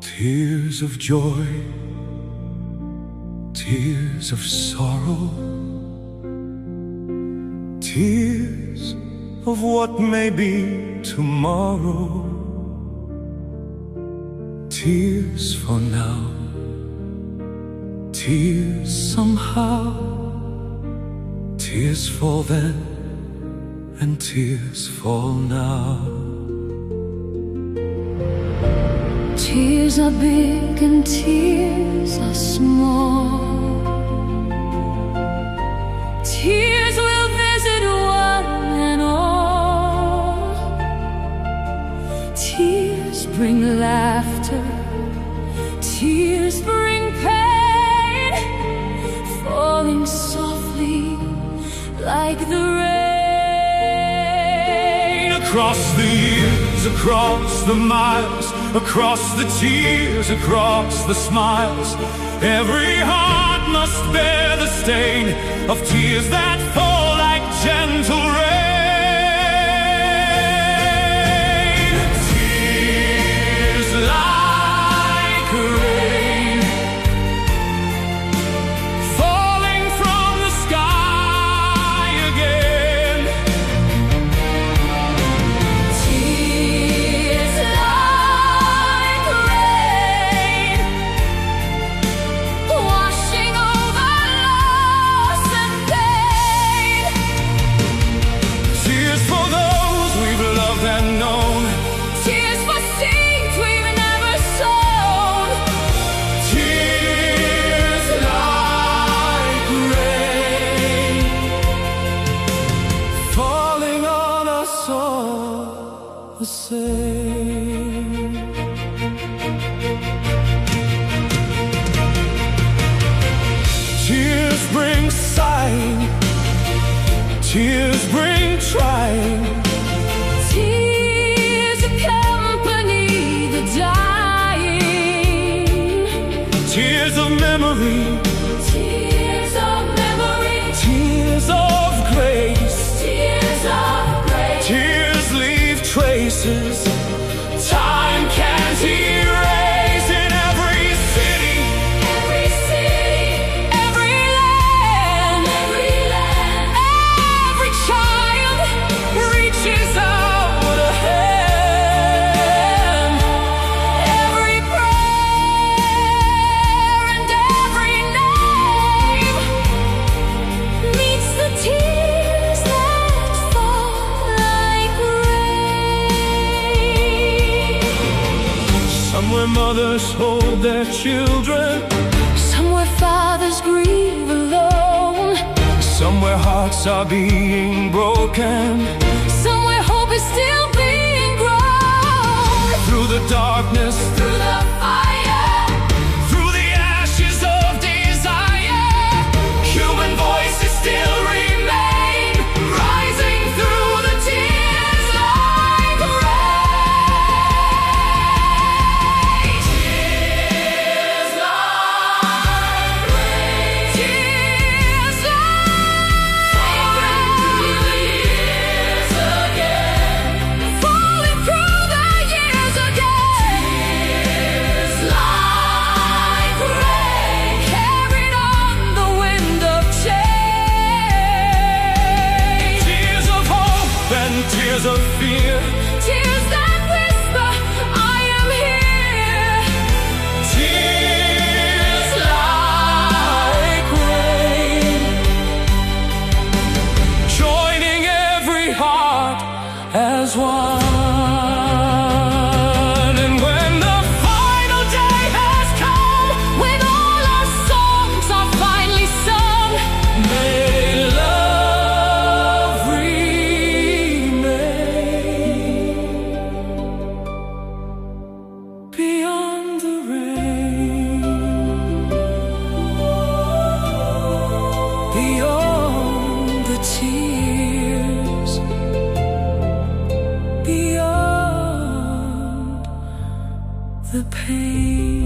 Tears of joy, tears of sorrow, tears of what may be tomorrow. Tears for now, tears somehow, tears fall then, and tears fall now. Tears are big and tears are small. Tears will visit one and all. Tears bring laughter, tears bring pain, falling softly like the rain. Across the years, across the miles, across the tears, across the smiles, every heart must bear the stain of tears that fall like gentle rain. Tears like rain, falling from the sky again. Tears like rain, washing over loss and pain. Tears for those we've loved and known. Tears for seeds we've never sown. Tears like rain, falling on us all the same. Tears bring sighing, tears bring trying. Tears accompany the dying. Tears of memory, Tears of memory, tears of grace. tears of grace. Tears leave traces time can't erase. In every city, Every city, every land, every child reaches out a hand. Every prayer and every name meets the tears that fall like rain. somewhere mothers hold their children, Somewhere fathers grieve alone. somewhere hearts are being broken. Somewhere hope is still being grown. Through the darkness, Through the fire, through the ashes of desire, human voices still remain, rising through the tears like rain. Tears like rain, tears like rain, again, falling through the years again. the pain.